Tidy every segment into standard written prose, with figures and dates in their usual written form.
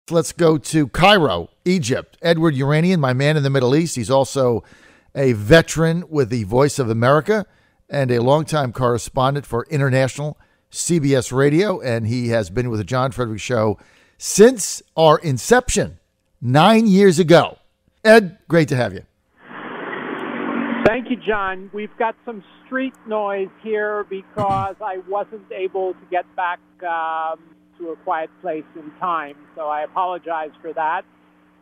Let's go to Cairo, Egypt. Edward Yeranian, my man in the Middle East. He's also a veteran with the Voice of America and a longtime correspondent for international CBS radio. And he has been with the John Frederick Show since our inception 9 years ago. Ed, great to have you. Thank you, John. We've got some street noise here because I wasn't able to get back to a quiet place in time, so I apologize for that.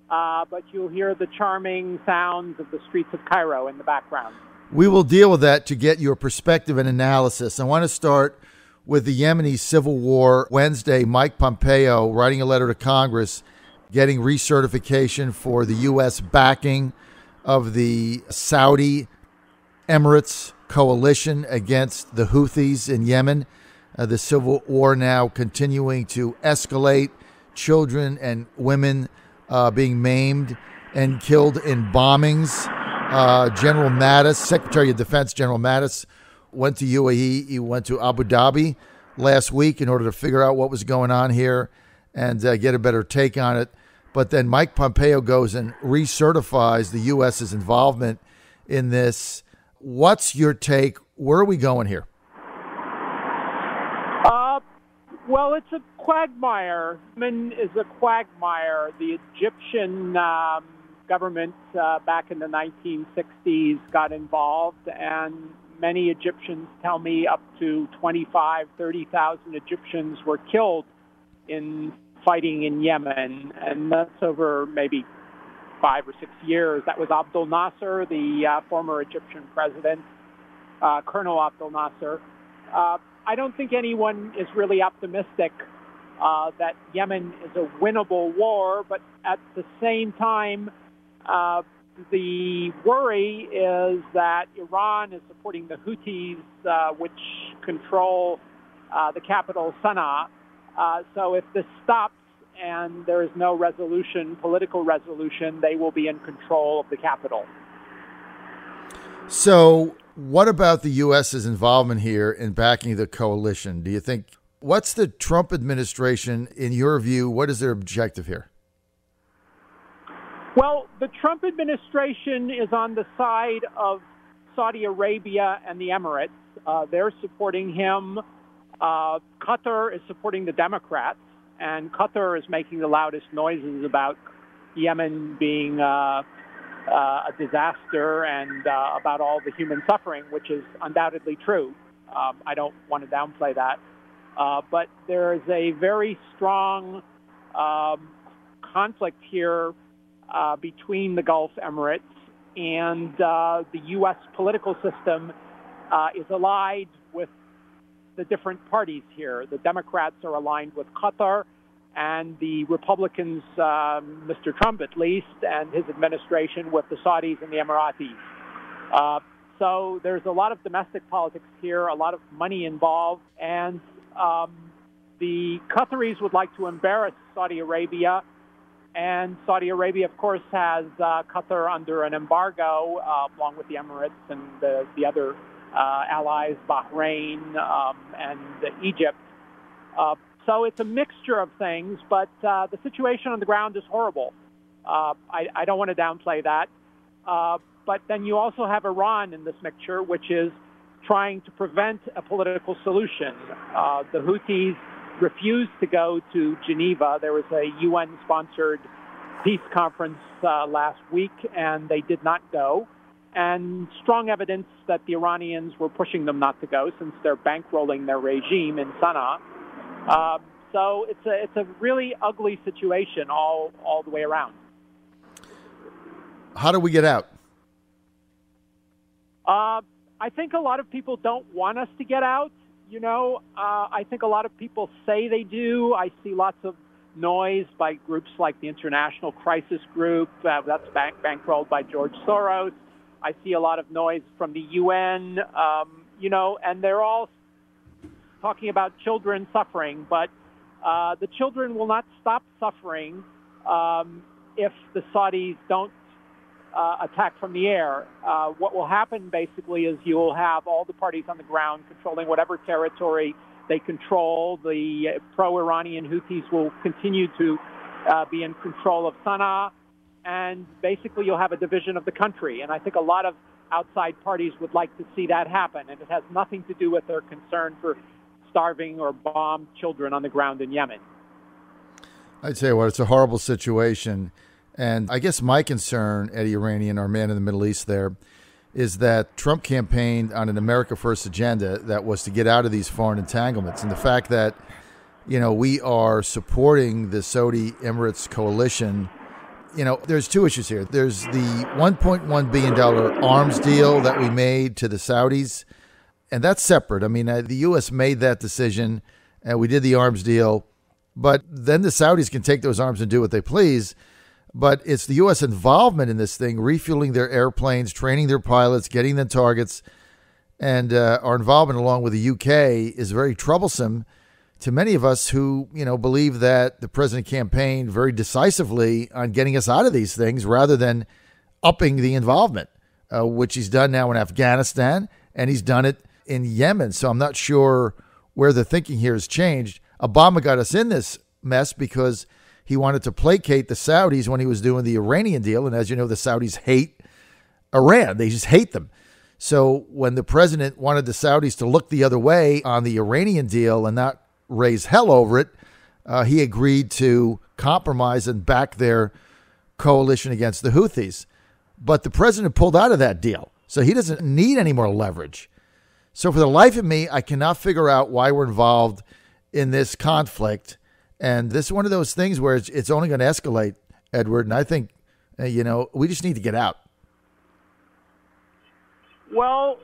But you'll hear the charming sounds of the streets of Cairo in the background. We will deal with that to get your perspective and analysis. I want to start with the Yemeni civil war. Wednesday, Mike Pompeo writing a letter to Congress, getting recertification for the U.S. backing of the Saudi Emirates coalition against the Houthis in Yemen. The civil war now continuing to escalate, children and women being maimed and killed in bombings. General Mattis, Secretary of Defense General Mattis, went to UAE. He went to Abu Dhabi last week in order to figure out what was going on here and get a better take on it. But then Mike Pompeo goes and recertifies the U.S.'s involvement in this. What's your take? Where are we going here? Well, it's a quagmire. Yemen is a quagmire. The Egyptian government back in the 1960s got involved, and many Egyptians tell me up to 25,000, 30,000 Egyptians were killed in fighting in Yemen, and that's over maybe 5 or 6 years. That was Abdel Nasser, the former Egyptian president, Colonel Abdel Nasser. I don't think anyone is really optimistic that Yemen is a winnable war, but at the same time, the worry is that Iran is supporting the Houthis, which control the capital, Sana'a. So if this stops and there is no resolution, political resolution, they will be in control of the capital. So what about the U.S.'s involvement here in backing the coalition? Do you think, what's the Trump administration, in your view, what is their objective here? Well, the Trump administration is on the side of Saudi Arabia and the Emirates. They're supporting him. Qatar is supporting the Democrats, and Qatar is making the loudest noises about Yemen being a disaster and about all the human suffering, which is undoubtedly true. I don't want to downplay that. But there is a very strong conflict here between the Gulf Emirates and the U.S. political system is allied with the different parties here. The Democrats are aligned with Qatar, and the Republicans, Mr. Trump at least, and his administration with the Saudis and the Emiratis. So there's a lot of domestic politics here, a lot of money involved, and the Qataris would like to embarrass Saudi Arabia, and Saudi Arabia, of course, has Qatar under an embargo, along with the Emirates and the other allies, Bahrain and Egypt. So it's a mixture of things, but the situation on the ground is horrible. I don't want to downplay that. But then you also have Iran in this mixture, which is trying to prevent a political solution. The Houthis refused to go to Geneva. There was a UN-sponsored peace conference last week, and they did not go. And strong evidence that the Iranians were pushing them not to go, since they're bankrolling their regime in Sana'a. So it's a really ugly situation all the way around. How do we get out? I think a lot of people don't want us to get out. You know, I think a lot of people say they do. I see lots of noise by groups like the International Crisis Group, that's bankrolled by George Soros. I see a lot of noise from the UN, and they're all talking about children suffering, but the children will not stop suffering if the Saudis don't attack from the air. What will happen basically is you will have all the parties on the ground controlling whatever territory they control. The pro-Iranian Houthis will continue to be in control of Sana'a, and basically you'll have a division of the country. And I think a lot of outside parties would like to see that happen, and it has nothing to do with their concern for starving or bombed children on the ground in Yemen. I'd say, well, it's a horrible situation. And I guess my concern, Eddie Yeranian, our man in the Middle East there, is that Trump campaigned on an America First agenda that was to get out of these foreign entanglements. And the fact that, we are supporting the Saudi Emirates coalition, there's two issues here. There's the $1.1 billion arms deal that we made to the Saudis, and that's separate. I mean, the U.S. made that decision, and we did the arms deal, but then the Saudis can take those arms and do what they please. But it's the U.S. involvement in this thing, refueling their airplanes, training their pilots, getting them targets. And our involvement along with the U.K. is very troublesome to many of us who, believe that the president campaigned very decisively on getting us out of these things rather than upping the involvement, which he's done now in Afghanistan, and he's done it in Yemen. So I'm not sure where the thinking here has changed. Obama got us in this mess because he wanted to placate the Saudis when he was doing the Iranian deal. And as you know, the Saudis hate Iran. They just hate them. So when the president wanted the Saudis to look the other way on the Iranian deal and not raise hell over it, he agreed to compromise and back their coalition against the Houthis. But the president pulled out of that deal. So he doesn't need any more leverage. So for the life of me, I cannot figure out why we're involved in this conflict. And this is one of those things where it's only going to escalate, Edward. And I think, we just need to get out. Well,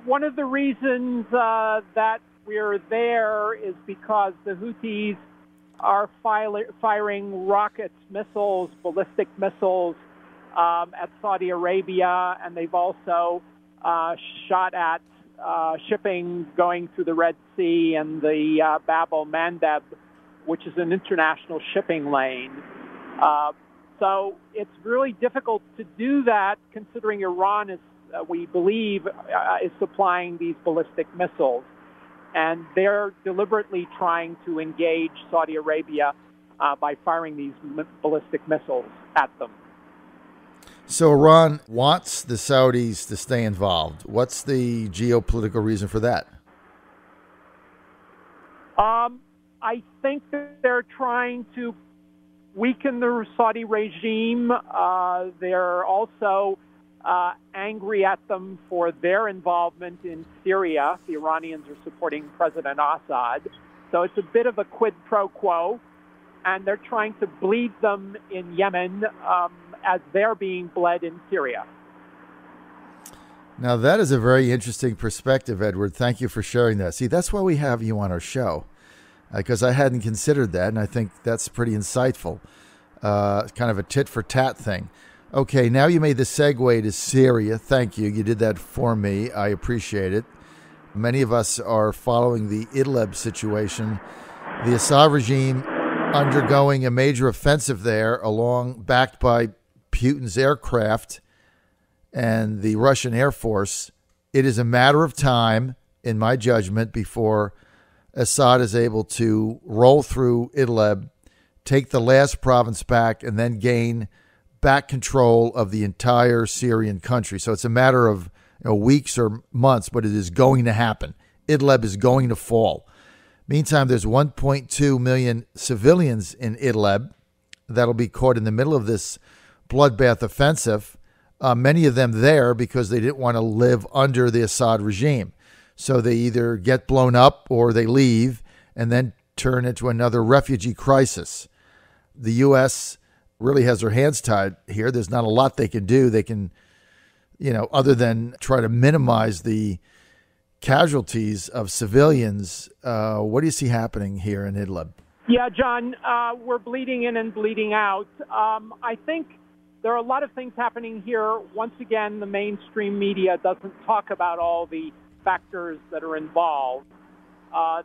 one of the reasons that we're there is because the Houthis are firing rockets, missiles, ballistic missiles at Saudi Arabia, and they've also shot at shipping going through the Red Sea and the Bab el-Mandeb, which is an international shipping lane. So it's really difficult to do that considering Iran is, we believe, is supplying these ballistic missiles. And they're deliberately trying to engage Saudi Arabia by firing these ballistic missiles at them. So Iran wants the Saudis to stay involved. What's the geopolitical reason for that? I think that they're trying to weaken the Saudi regime. They're also angry at them for their involvement in Syria. The Iranians are supporting President Assad. So it's a bit of a quid pro quo. And they're trying to bleed them in Yemen as they're being bled in Syria. Now, that is a very interesting perspective, Edward. Thank you for sharing that. See, that's why we have you on our show, because I hadn't considered that, and I think that's pretty insightful. Kind of a tit-for-tat thing. Okay, now you made the segue to Syria. Thank you. You did that for me. I appreciate it. Many of us are following the Idlib situation. The Assad regime undergoing a major offensive there, backed by Putin's aircraft and the Russian Air Force. It is a matter of time, in my judgment, before Assad is able to roll through Idlib, take the last province back, and then gain back control of the entire Syrian country. So it's a matter of weeks or months, but it is going to happen. Idlib is going to fall. Meantime, there's 1.2 million civilians in Idlib that'll be caught in the middle of this bloodbath offensive, many of them there because they didn't want to live under the Assad regime. So they either get blown up or they leave and then turn into another refugee crisis. The U.S. really has their hands tied here. There's not a lot they can do. They can, other than try to minimize the casualties of civilians. What do you see happening here in Idlib? Yeah, John, we're bleeding in and bleeding out. I think there are a lot of things happening here. Once again, the mainstream media doesn't talk about all the factors that are involved.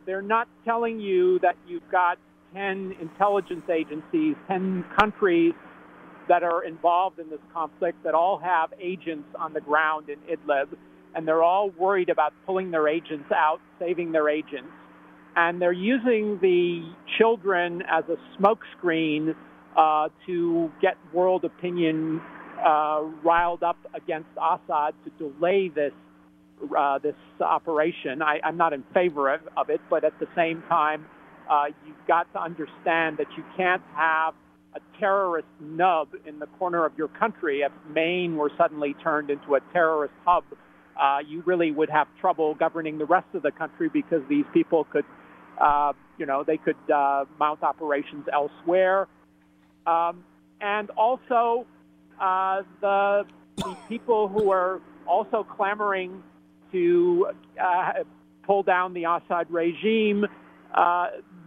They're not telling you that you've got 10 intelligence agencies, 10 countries that are involved in this conflict that all have agents on the ground in Idlib, and they're all worried about pulling their agents out, saving their agents. And they're using the children as a smokescreen to get world opinion riled up against Assad to delay this operation. I'm not in favor of it, but at the same time, you've got to understand that you can't have a terrorist nub in the corner of your country. If Maine were suddenly turned into a terrorist hub, you really would have trouble governing the rest of the country, because these people could, they could mount operations elsewhere. And also, the people who are also clamoring to pull down the Assad regime,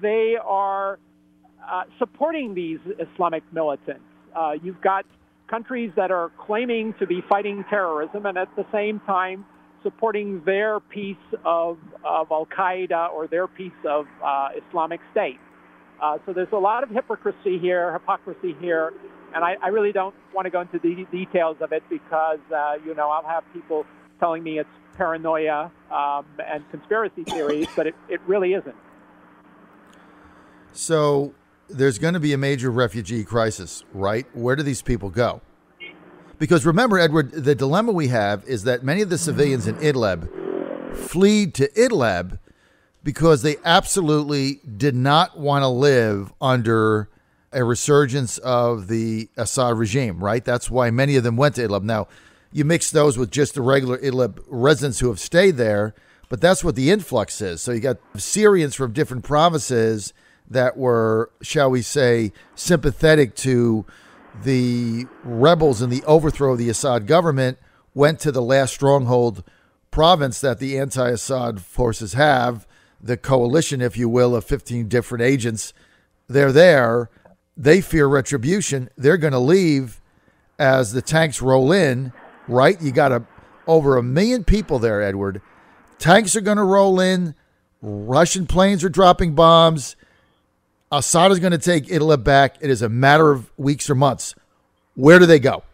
they are supporting these Islamic militants. You've got countries that are claiming to be fighting terrorism and at the same time supporting their piece of Al-Qaeda or their piece of Islamic State. So there's a lot of hypocrisy here, and I really don't want to go into the details of it because, I'll have people telling me it's paranoia and conspiracy theories, but it really isn't. So there's going to be a major refugee crisis, right? Where do these people go? Because remember, Edward, the dilemma we have is that many of the civilians in Idlib fled to Idlib because they absolutely did not want to live under a resurgence of the Assad regime, right? That's why many of them went to Idlib. Now, you mix those with just the regular Idlib residents who have stayed there, but that's what the influx is. So you got Syrians from different provinces that were, shall we say, sympathetic to the rebels in the overthrow of the Assad government, went to the last stronghold province that the anti-Assad forces have, the coalition, if you will, of 15 different agents. They're there. They fear retribution. They're going to leave as the tanks roll in, right? You got over 1 million people there, Edward. Tanks are going to roll in. Russian planes are dropping bombs. Assad is going to take Idlib back. It is a matter of weeks or months. Where do they go?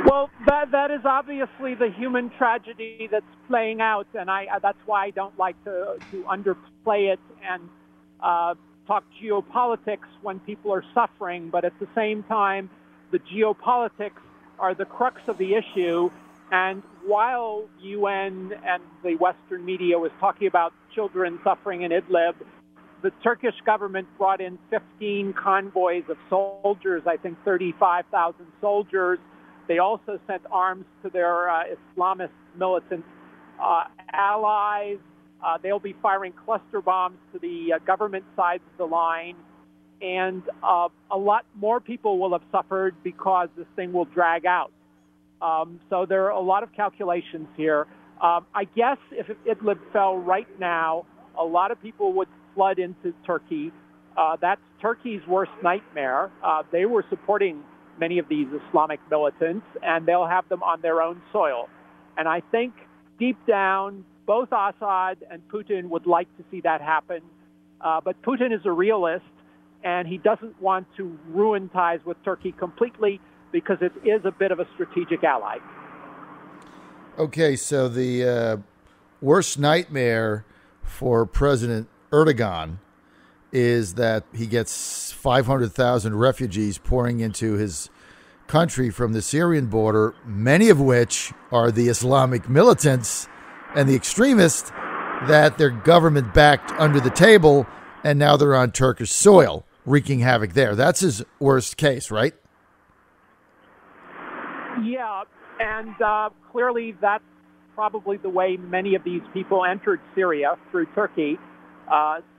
Well, that is obviously the human tragedy that's playing out, and that's why I don't like to underplay it and talk geopolitics when people are suffering. But at the same time, the geopolitics are the crux of the issue. And while UN and the Western media was talking about children suffering in Idlib, the Turkish government brought in 15 convoys of soldiers, I think 35,000 soldiers. They also sent arms to their Islamist militant allies. They'll be firing cluster bombs to the government sides of the line. And a lot more people will have suffered because this thing will drag out. So there are a lot of calculations here. I guess if Idlib fell right now, a lot of people would flood into Turkey. That's Turkey's worst nightmare. They were supporting many of these Islamic militants, and they'll have them on their own soil. And I think deep down, both Assad and Putin would like to see that happen. But Putin is a realist, and he doesn't want to ruin ties with Turkey completely because it is a bit of a strategic ally. Okay, so the worst nightmare for President Erdogan is that he gets 500,000 refugees pouring into his country from the Syrian border, many of which are the Islamic militants and the extremists that their government backed under the table, and now they're on Turkish soil, wreaking havoc there. That's his worst case, right? Yeah, and clearly that's probably the way many of these people entered Syria, through Turkey.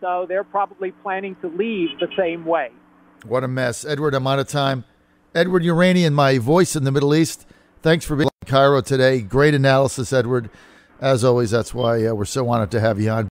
So they're probably planning to leave the same way. What a mess. Edward, I'm out of time. Edward Yeranian, my voice in the Middle East. Thanks for being in Cairo today. Great analysis, Edward. As always, that's why we're so honored to have you on.